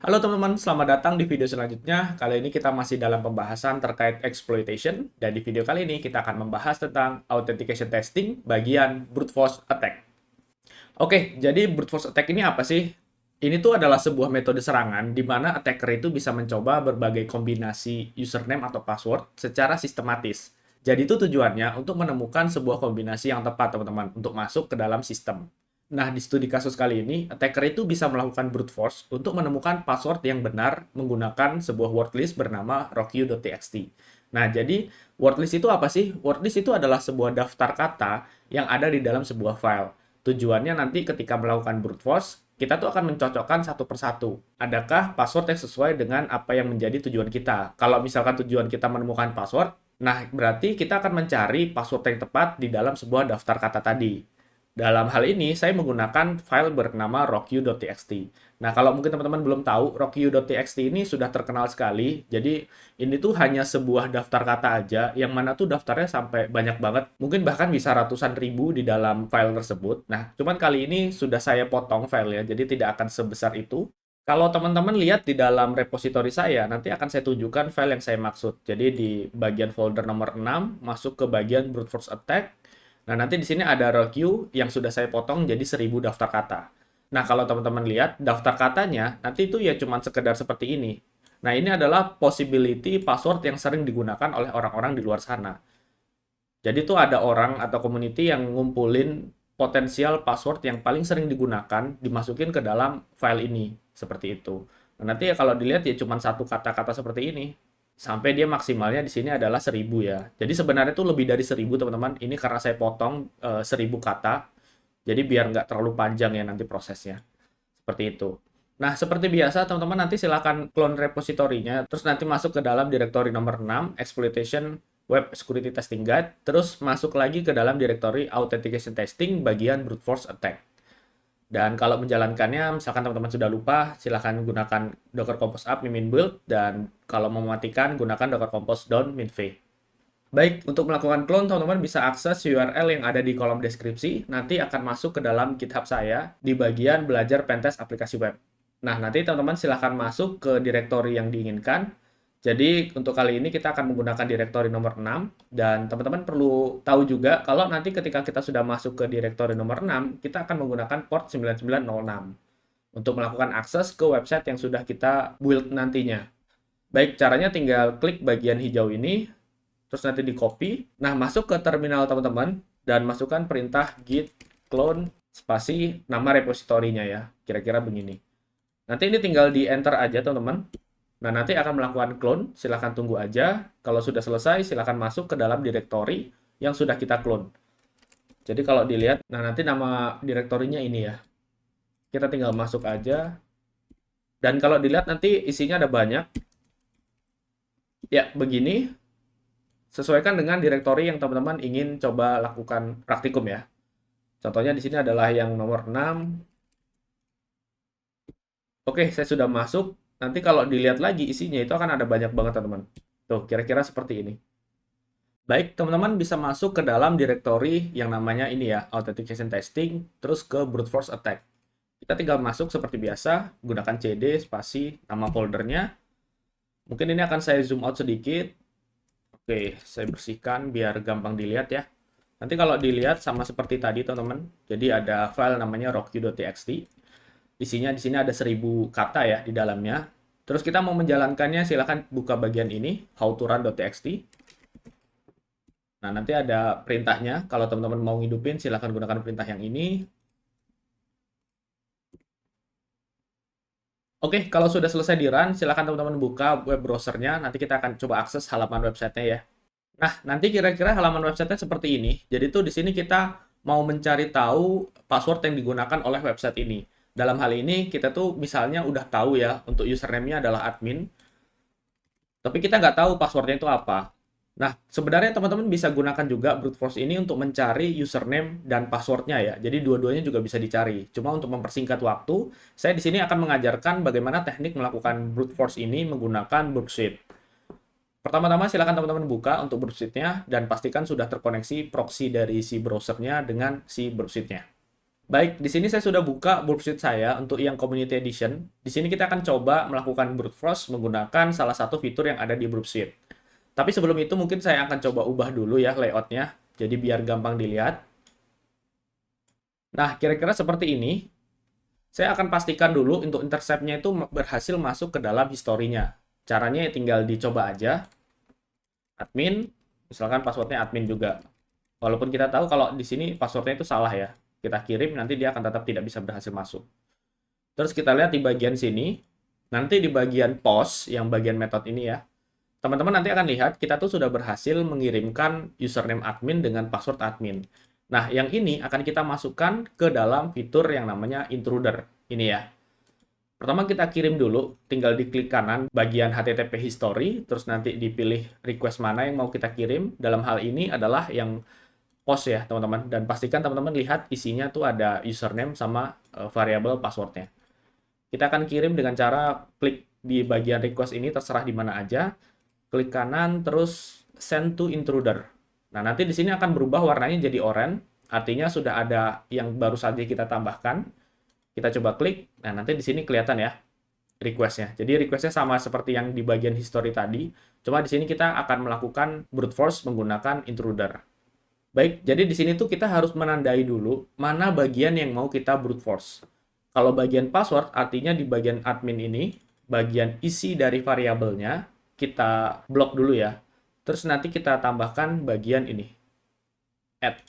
Halo teman-teman, selamat datang di video selanjutnya. Kali ini kita masih dalam pembahasan terkait exploitation, dan di video kali ini kita akan membahas tentang authentication testing bagian brute force attack. Oke, jadi brute force attack ini apa sih? Ini tuh adalah sebuah metode serangan di mana attacker itu bisa mencoba berbagai kombinasi username atau password secara sistematis. Jadi itu tujuannya untuk menemukan sebuah kombinasi yang tepat, teman-teman, untuk masuk ke dalam sistem. Nah, di studi kasus kali ini, attacker itu bisa melakukan brute force untuk menemukan password yang benar menggunakan sebuah word list bernama rockyou.txt. Nah, jadi word list itu apa sih? Word list itu adalah sebuah daftar kata yang ada di dalam sebuah file. Tujuannya nanti ketika melakukan brute force, kita tuh akan mencocokkan satu persatu. Adakah password yang sesuai dengan apa yang menjadi tujuan kita? Kalau misalkan tujuan kita menemukan password, nah berarti kita akan mencari password yang tepat di dalam sebuah daftar kata tadi. Dalam hal ini, saya menggunakan file bernama rockyou.txt. Nah, kalau mungkin teman-teman belum tahu, rockyou.txt ini sudah terkenal sekali. Jadi, ini tuh hanya sebuah daftar kata aja, yang mana tuh daftarnya sampai banyak banget. Mungkin bahkan bisa ratusan ribu di dalam file tersebut. Nah, cuman kali ini sudah saya potong filenya, jadi tidak akan sebesar itu. Kalau teman-teman lihat di dalam repositori saya, nanti akan saya tunjukkan file yang saya maksud. Jadi, di bagian folder nomor 6, masuk ke bagian brute force attack. Nah, nanti di sini ada review yang sudah saya potong jadi 1000 daftar kata. Nah, kalau teman-teman lihat, daftar katanya nanti itu ya cuma sekedar seperti ini. Nah, ini adalah possibility password yang sering digunakan oleh orang-orang di luar sana. Jadi itu ada orang atau community yang ngumpulin potensial password yang paling sering digunakan, dimasukin ke dalam file ini, seperti itu. Nah, nanti ya kalau dilihat ya cuma satu kata-kata seperti ini. Sampai dia maksimalnya di sini adalah 1000 ya. Jadi sebenarnya itu lebih dari 1000 teman-teman. Ini karena saya potong 1000 kata. Jadi biar nggak terlalu panjang ya nanti prosesnya. Seperti itu. Nah, seperti biasa teman-teman nanti silahkan clone repositorinya. Terus nanti masuk ke dalam direktori nomor 6, Exploitation Web Security Testing Guide. Terus masuk lagi ke dalam direktori Authentication Testing bagian Brute Force Attack. Dan kalau menjalankannya, misalkan teman-teman sudah lupa, silahkan gunakan Docker Compose Up min build, dan kalau mau mematikan, gunakan Docker Compose down min v. Baik, untuk melakukan clone, teman-teman bisa akses URL yang ada di kolom deskripsi, nanti akan masuk ke dalam GitHub saya di bagian belajar pentest aplikasi web. Nah, nanti teman-teman silahkan masuk ke direktori yang diinginkan. Jadi, untuk kali ini kita akan menggunakan direktori nomor 6, dan teman-teman perlu tahu juga kalau nanti ketika kita sudah masuk ke direktori nomor 6, kita akan menggunakan port 9906 untuk melakukan akses ke website yang sudah kita build nantinya. Baik, caranya tinggal klik bagian hijau ini, terus nanti di copy. Nah, masuk ke terminal teman-teman, dan masukkan perintah git clone spasi nama repositorinya ya, kira-kira begini. Nanti ini tinggal di enter aja teman-teman. Nah, nanti akan melakukan clone, silahkan tunggu aja. Kalau sudah selesai, silahkan masuk ke dalam direktori yang sudah kita clone. Jadi kalau dilihat, nah nanti nama direktorinya ini ya. Kita tinggal masuk aja. Dan kalau dilihat nanti isinya ada banyak. Ya, begini. Sesuaikan dengan direktori yang teman-teman ingin coba lakukan praktikum ya. Contohnya di sini adalah yang nomor 6. Oke, saya sudah masuk. Nanti kalau dilihat lagi isinya itu akan ada banyak banget teman-teman. Tuh, kira-kira seperti ini. Baik, teman-teman bisa masuk ke dalam direktori yang namanya ini ya, Authentication Testing, terus ke Brute Force Attack. Kita tinggal masuk seperti biasa, gunakan CD, spasi, nama foldernya. Mungkin ini akan saya zoom out sedikit. Oke, saya bersihkan biar gampang dilihat ya. Nanti kalau dilihat sama seperti tadi teman-teman, jadi ada file namanya rockyou.txt. Isinya di sini ada 1000 kata ya di dalamnya. Terus kita mau menjalankannya, silahkan buka bagian ini, howtorun.txt. Nah, nanti ada perintahnya. Kalau teman-teman mau ngidupin, silahkan gunakan perintah yang ini. Oke, kalau sudah selesai di run, silahkan teman-teman buka web browsernya. Nanti kita akan coba akses halaman websitenya ya. Nah, nanti kira-kira halaman websitenya seperti ini. Jadi tuh di sini kita mau mencari tahu password yang digunakan oleh website ini. Dalam hal ini, kita tuh misalnya udah tahu ya, untuk username-nya adalah admin. Tapi kita nggak tahu passwordnya itu apa. Nah, sebenarnya teman-teman bisa gunakan juga brute force ini untuk mencari username dan passwordnya ya. Jadi dua-duanya juga bisa dicari. Cuma untuk mempersingkat waktu, saya di sini akan mengajarkan bagaimana teknik melakukan brute force ini menggunakan Brute. Pertama-tama silakan teman-teman buka untuk Brute-nya dan pastikan sudah terkoneksi proxy dari si browsernya dengan si Brute-nya. Baik, di sini saya sudah buka Burpsuite saya untuk yang Community Edition. Di sini kita akan coba melakukan brute force menggunakan salah satu fitur yang ada di Burpsuite. Tapi sebelum itu mungkin saya akan coba ubah dulu ya layoutnya, jadi biar gampang dilihat. Nah, kira-kira seperti ini. Saya akan pastikan dulu untuk intercept-nya itu berhasil masuk ke dalam historinya. Caranya ya tinggal dicoba aja. Admin, misalkan passwordnya admin juga. Walaupun kita tahu kalau di sini passwordnya itu salah ya. Kita kirim, nanti dia akan tetap tidak bisa berhasil masuk. Terus kita lihat di bagian sini, nanti di bagian post, yang bagian metode ini ya, teman-teman nanti akan lihat kita tuh sudah berhasil mengirimkan username admin dengan password admin. Nah, yang ini akan kita masukkan ke dalam fitur yang namanya intruder. Ini ya. Pertama kita kirim dulu, tinggal diklik kanan bagian HTTP history, terus nanti dipilih request mana yang mau kita kirim. Dalam hal ini adalah yang post ya, teman-teman. Dan pastikan teman-teman lihat isinya tuh ada username sama variabel passwordnya. Kita akan kirim dengan cara klik di bagian request ini, terserah di mana aja. Klik kanan, terus send to intruder. Nah, nanti di sini akan berubah warnanya jadi oranye, artinya sudah ada yang baru saja kita tambahkan. Kita coba klik, nah nanti di sini kelihatan ya request-nya. Jadi request-nya sama seperti yang di bagian history tadi, cuma di sini kita akan melakukan brute force menggunakan intruder. Baik, jadi di sini tuh kita harus menandai dulu mana bagian yang mau kita brute force. Kalau bagian password, artinya di bagian admin ini, bagian isi dari variabelnya, kita blok dulu ya. Terus nanti kita tambahkan bagian ini, add.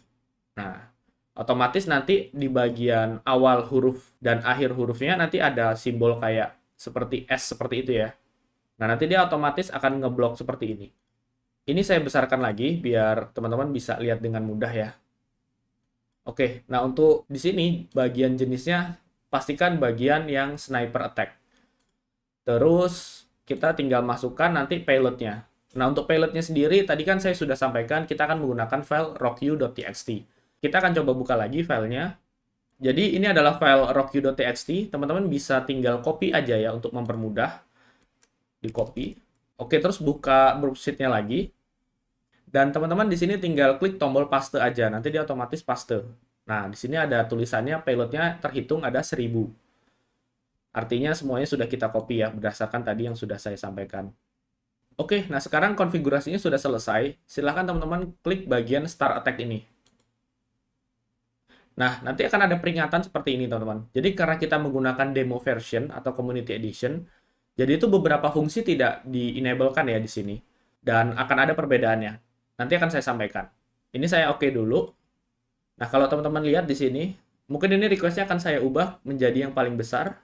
Nah, otomatis nanti di bagian awal huruf dan akhir hurufnya nanti ada simbol kayak seperti S seperti itu ya. Nah, nanti dia otomatis akan ngeblok seperti ini. Ini saya besarkan lagi biar teman-teman bisa lihat dengan mudah ya. Oke, nah untuk di sini bagian jenisnya pastikan bagian yang sniper attack. Terus kita tinggal masukkan nanti payloadnya. Nah, untuk payloadnya sendiri tadi kan saya sudah sampaikan kita akan menggunakan file rocku.txt. Kita akan coba buka lagi filenya. Jadi ini adalah file rocku.txt. Teman-teman bisa tinggal copy aja ya untuk mempermudah. Di copy. Oke, terus buka Burpsuite-nya lagi. Dan teman-teman di sini tinggal klik tombol paste aja. Nanti dia otomatis paste. Nah, di sini ada tulisannya payloadnya terhitung ada 1000. Artinya semuanya sudah kita copy ya berdasarkan tadi yang sudah saya sampaikan. Oke, nah sekarang konfigurasinya sudah selesai. Silahkan teman-teman klik bagian Start Attack ini. Nah, nanti akan ada peringatan seperti ini, teman-teman. Jadi, karena kita menggunakan demo version atau community edition, jadi itu beberapa fungsi tidak di-enablekan ya di sini. Dan akan ada perbedaannya. Nanti akan saya sampaikan. Ini saya oke dulu. Nah, kalau teman-teman lihat di sini, mungkin ini request-nya akan saya ubah menjadi yang paling besar.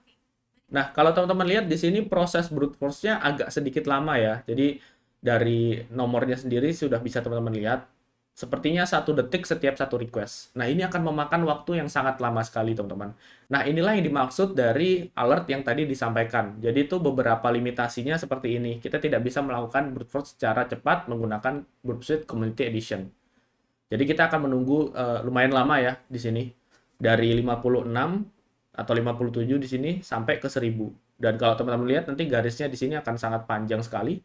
Nah, kalau teman-teman lihat di sini proses brute force-nya agak sedikit lama ya. Jadi, dari nomornya sendiri sudah bisa teman-teman lihat. Sepertinya 1 detik setiap satu request. Nah, ini akan memakan waktu yang sangat lama sekali, teman-teman. Nah, inilah yang dimaksud dari alert yang tadi disampaikan. Jadi, itu beberapa limitasinya seperti ini. Kita tidak bisa melakukan brute force secara cepat menggunakan Burpsuite Community Edition. Jadi, kita akan menunggu lumayan lama ya di sini. Dari 56 atau 57 di sini sampai ke 1000. Dan kalau teman-teman lihat, nanti garisnya di sini akan sangat panjang sekali.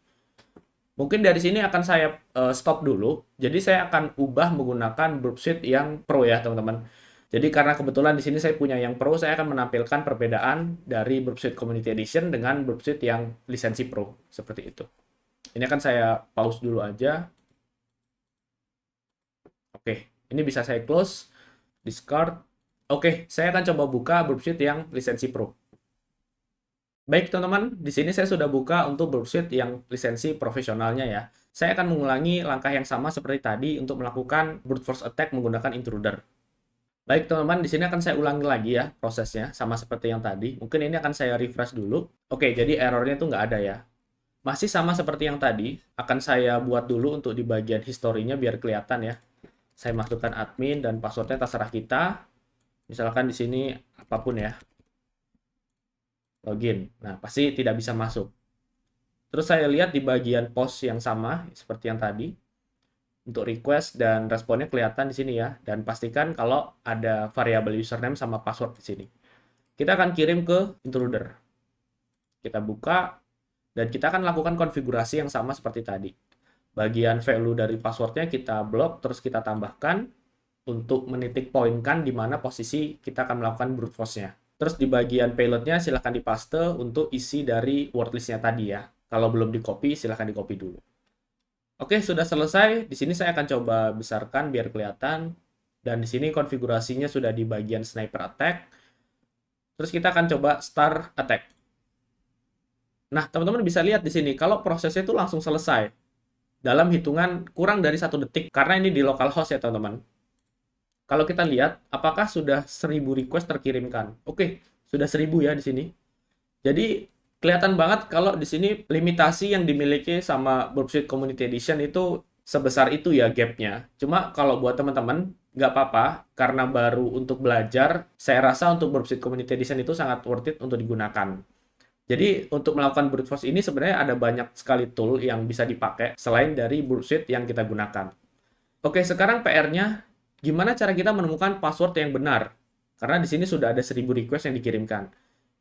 Mungkin dari sini akan saya stop dulu. Jadi saya akan ubah menggunakan Burpsuite yang Pro ya, teman-teman. Jadi karena kebetulan di sini saya punya yang Pro, saya akan menampilkan perbedaan dari Burpsuite Community Edition dengan Burpsuite yang lisensi Pro. Seperti itu. Ini akan saya pause dulu aja. Oke, ini bisa saya close, discard. Oke, saya akan coba buka Burpsuite yang lisensi Pro. Baik, teman-teman, di sini saya sudah buka untuk Burpsuite yang lisensi profesionalnya ya. Saya akan mengulangi langkah yang sama seperti tadi untuk melakukan brute force attack menggunakan intruder. Baik, teman-teman, di sini akan saya ulangi lagi ya prosesnya, sama seperti yang tadi. Mungkin ini akan saya refresh dulu. Oke, jadi errornya itu nggak ada ya. Masih sama seperti yang tadi, akan saya buat dulu untuk di bagian historinya biar kelihatan ya. Saya masukkan admin dan passwordnya terserah kita. Misalkan di sini apapun ya. Login. Nah, pasti tidak bisa masuk. Terus saya lihat di bagian post yang sama, seperti yang tadi. Untuk request dan responnya kelihatan di sini ya. Dan pastikan kalau ada variabel username sama password di sini. Kita akan kirim ke intruder. Kita buka, dan kita akan lakukan konfigurasi yang sama seperti tadi. Bagian value dari passwordnya kita blok, terus kita tambahkan. untuk menitik poinkan di mana posisi kita akan melakukan brute force-nya. Terus di bagian payload-nya silahkan dipaste untuk isi dari word list-nya tadi ya. Kalau belum di-copy, silahkan di-copy dulu. Oke, sudah selesai. Di sini saya akan coba besarkan biar kelihatan. Dan di sini konfigurasinya sudah di bagian sniper attack. Terus kita akan coba start attack. Nah, teman-teman bisa lihat di sini, kalau prosesnya itu langsung selesai. Dalam hitungan kurang dari 1 detik. Karena ini di localhost ya, teman-teman. Kalau kita lihat, apakah sudah 1000 request terkirimkan? Oke, sudah 1000 ya di sini. Jadi, kelihatan banget kalau di sini limitasi yang dimiliki sama Burp Suite Community Edition itu sebesar itu ya gap-nya. Cuma kalau buat teman-teman, nggak apa-apa, karena baru untuk belajar, saya rasa untuk Burp Suite Community Edition itu sangat worth it untuk digunakan. Jadi, untuk melakukan brute force ini sebenarnya ada banyak sekali tool yang bisa dipakai selain dari Burp Suite yang kita gunakan. Oke, sekarang PR-nya, gimana cara kita menemukan password yang benar? Karena di sini sudah ada 1000 request yang dikirimkan.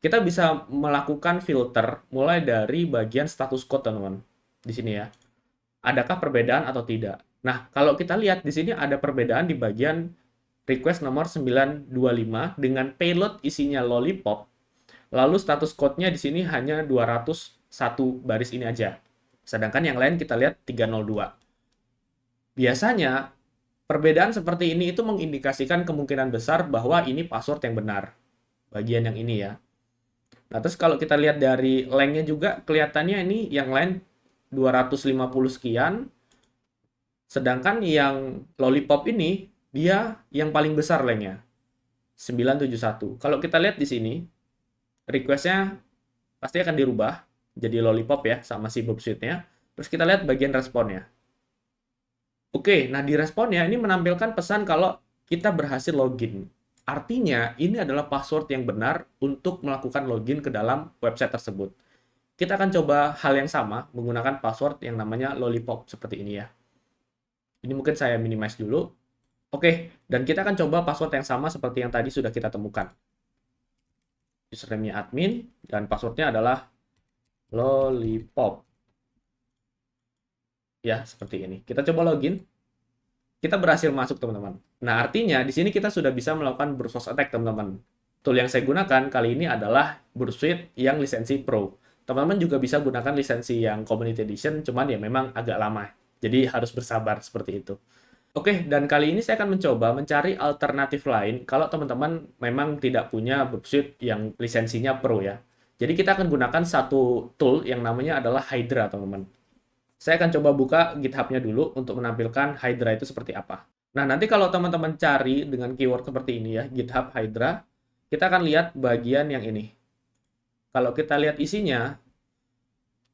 Kita bisa melakukan filter mulai dari bagian status code, teman-teman. Di sini ya. Adakah perbedaan atau tidak? Nah, kalau kita lihat di sini ada perbedaan di bagian request nomor 925 dengan payload isinya lollipop. Lalu status code-nya di sini hanya 201 baris ini aja. Sedangkan yang lain kita lihat 302. Biasanya, perbedaan seperti ini itu mengindikasikan kemungkinan besar bahwa ini password yang benar. Bagian yang ini ya. Nah, terus kalau kita lihat dari length-nya juga, kelihatannya ini yang lain 250 sekian. Sedangkan yang lollipop ini, dia yang paling besar length-nya. 971. Kalau kita lihat di sini, request-nya pasti akan dirubah jadi lollipop ya, sama si Burp Suite-nya. Terus kita lihat bagian responnya. Oke, nah di responnya ini menampilkan pesan kalau kita berhasil login. Artinya, ini adalah password yang benar untuk melakukan login ke dalam website tersebut. Kita akan coba hal yang sama menggunakan password yang namanya lollipop seperti ini ya. Ini mungkin saya minimize dulu. Oke, dan kita akan coba password yang sama seperti yang tadi sudah kita temukan. Username-nya admin, dan passwordnya adalah lollipop. Ya, seperti ini. Kita coba login. Kita berhasil masuk, teman-teman. Nah, artinya di sini kita sudah bisa melakukan brute force attack, teman-teman. Tool yang saya gunakan kali ini adalah Burp Suite yang lisensi Pro. Teman-teman juga bisa gunakan lisensi yang Community Edition, cuman ya memang agak lama. Jadi harus bersabar seperti itu. Oke, dan kali ini saya akan mencoba mencari alternatif lain kalau teman-teman memang tidak punya Burp Suite yang lisensinya Pro ya. Jadi kita akan gunakan satu tool yang namanya adalah Hydra, teman-teman. Saya akan coba buka GitHub-nya dulu untuk menampilkan Hydra itu seperti apa. Nah, nanti kalau teman-teman cari dengan keyword seperti ini ya, GitHub Hydra, kita akan lihat bagian yang ini. Kalau kita lihat isinya,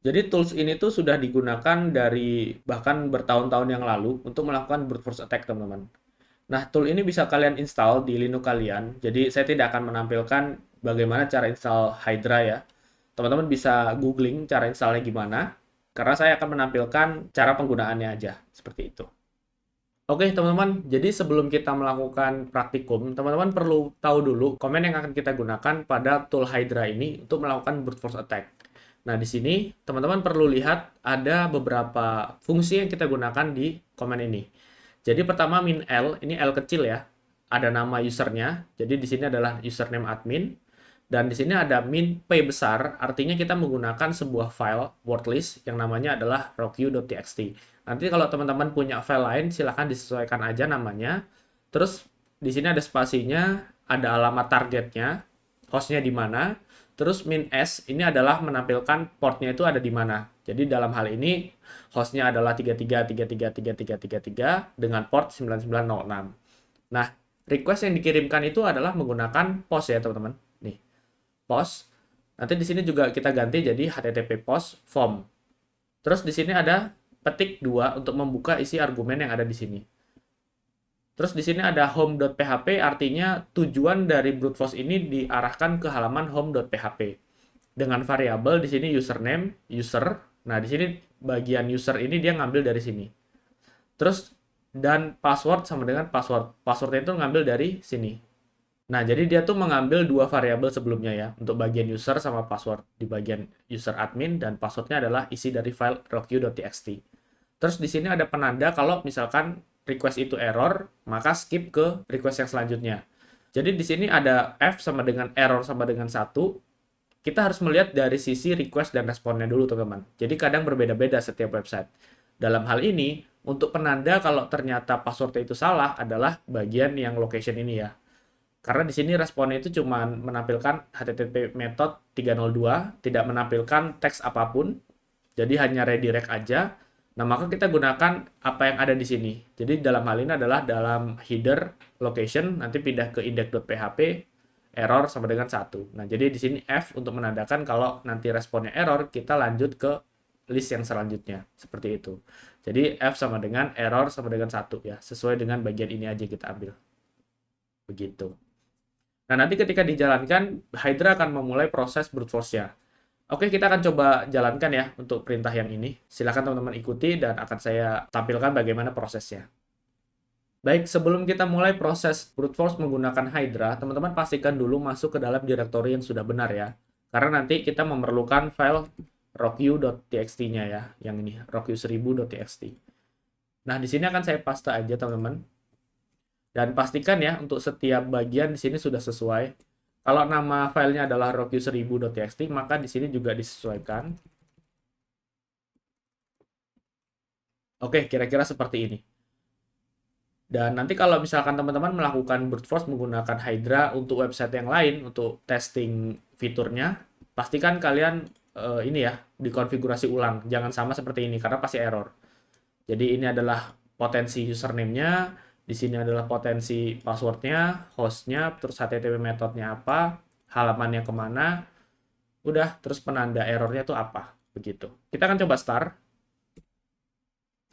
jadi tools ini tuh sudah digunakan dari bahkan bertahun-tahun yang lalu untuk melakukan brute force attack, teman-teman. Nah, tool ini bisa kalian install di Linux kalian. Jadi, saya tidak akan menampilkan bagaimana cara install Hydra ya. Teman-teman bisa googling cara installnya gimana. Karena saya akan menampilkan cara penggunaannya aja, seperti itu. Oke, teman-teman, jadi sebelum kita melakukan praktikum, teman-teman perlu tahu dulu komen yang akan kita gunakan pada tool Hydra ini untuk melakukan brute force attack. Nah, di sini teman-teman perlu lihat ada beberapa fungsi yang kita gunakan di komen ini. Jadi pertama min L, ini L kecil ya, ada nama usernya, jadi di sini adalah username admin. Dan di sini ada min P besar, artinya kita menggunakan sebuah file word list yang namanya adalah rockyou.txt. Nanti kalau teman-teman punya file lain, silahkan disesuaikan aja namanya. Terus di sini ada spasinya, ada alamat targetnya, hostnya di mana. Terus min S, ini adalah menampilkan portnya itu ada di mana. Jadi dalam hal ini, hostnya adalah 33333333 dengan port 9906. Nah, request yang dikirimkan itu adalah menggunakan POST ya teman-teman. Nih. Post. Nanti di sini juga kita ganti jadi http post form. Terus di sini ada petik 2 untuk membuka isi argumen yang ada di sini. Terus di sini ada home.php, artinya tujuan dari brute force ini diarahkan ke halaman home.php. Dengan variabel di sini username, user. Nah, di sini bagian user ini dia ngambil dari sini. Terus dan password sama dengan password. Passwordnya itu ngambil dari sini. Nah, jadi dia tuh mengambil dua variabel sebelumnya ya, untuk bagian user sama password. Di bagian user admin dan passwordnya adalah isi dari file rockyou.txt. Terus di sini ada penanda kalau misalkan request itu error, maka skip ke request yang selanjutnya. Jadi di sini ada F sama dengan error sama dengan 1. Kita harus melihat dari sisi request dan responnya dulu, teman-teman. Jadi kadang berbeda-beda setiap website. Dalam hal ini, untuk penanda kalau ternyata passwordnya itu salah adalah bagian yang location ini ya. Karena di sini responnya itu cuma menampilkan HTTP method 302, tidak menampilkan teks apapun. Jadi hanya redirect aja. Nah, maka kita gunakan apa yang ada di sini. Jadi dalam hal ini adalah dalam header location, nanti pindah ke index.php, error sama dengan 1. Nah, jadi di sini F untuk menandakan kalau nanti responnya error, kita lanjut ke list yang selanjutnya. Seperti itu. Jadi F sama dengan error sama dengan 1 ya. Sesuai dengan bagian ini aja kita ambil. Begitu. Nah, nanti ketika dijalankan, Hydra akan memulai proses brute force-nya. Oke, kita akan coba jalankan ya untuk perintah yang ini. Silakan teman-teman ikuti dan akan saya tampilkan bagaimana prosesnya. Baik, sebelum kita mulai proses brute force menggunakan Hydra, teman-teman pastikan dulu masuk ke dalam direktori yang sudah benar ya. Karena nanti kita memerlukan file rocku.txt-nya ya, yang ini, rocku1000.txt. Nah, di sini akan saya paste aja teman-teman. Dan pastikan ya untuk setiap bagian di sini sudah sesuai. Kalau nama filenya adalah rocku1000.txt, maka di sini juga disesuaikan. Oke, kira-kira seperti ini. Dan nanti kalau misalkan teman-teman melakukan brute force menggunakan Hydra untuk website yang lain, untuk testing fiturnya, pastikan kalian ini ya, dikonfigurasi ulang. Jangan sama seperti ini, karena pasti error. Jadi ini adalah potensi username-nya, di sini adalah potensi passwordnya, hostnya, terus HTTP methodnya apa, halamannya kemana, udah, terus penanda errornya itu apa, begitu. Kita akan coba start.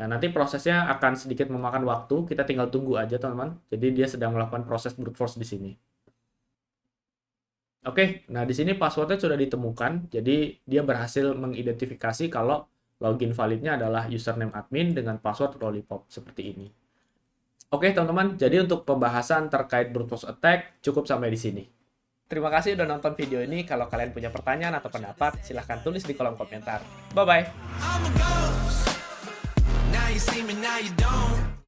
Nah, nanti prosesnya akan sedikit memakan waktu, kita tinggal tunggu aja teman-teman. Jadi dia sedang melakukan proses brute force di sini. Oke, nah di sini passwordnya sudah ditemukan, jadi dia berhasil mengidentifikasi kalau login validnya adalah username admin dengan password lollipop, seperti ini. Oke teman-teman, jadi untuk pembahasan terkait brute force attack cukup sampai di sini. Terima kasih udah nonton video ini. Kalau kalian punya pertanyaan atau pendapat, silahkan tulis di kolom komentar. Bye-bye!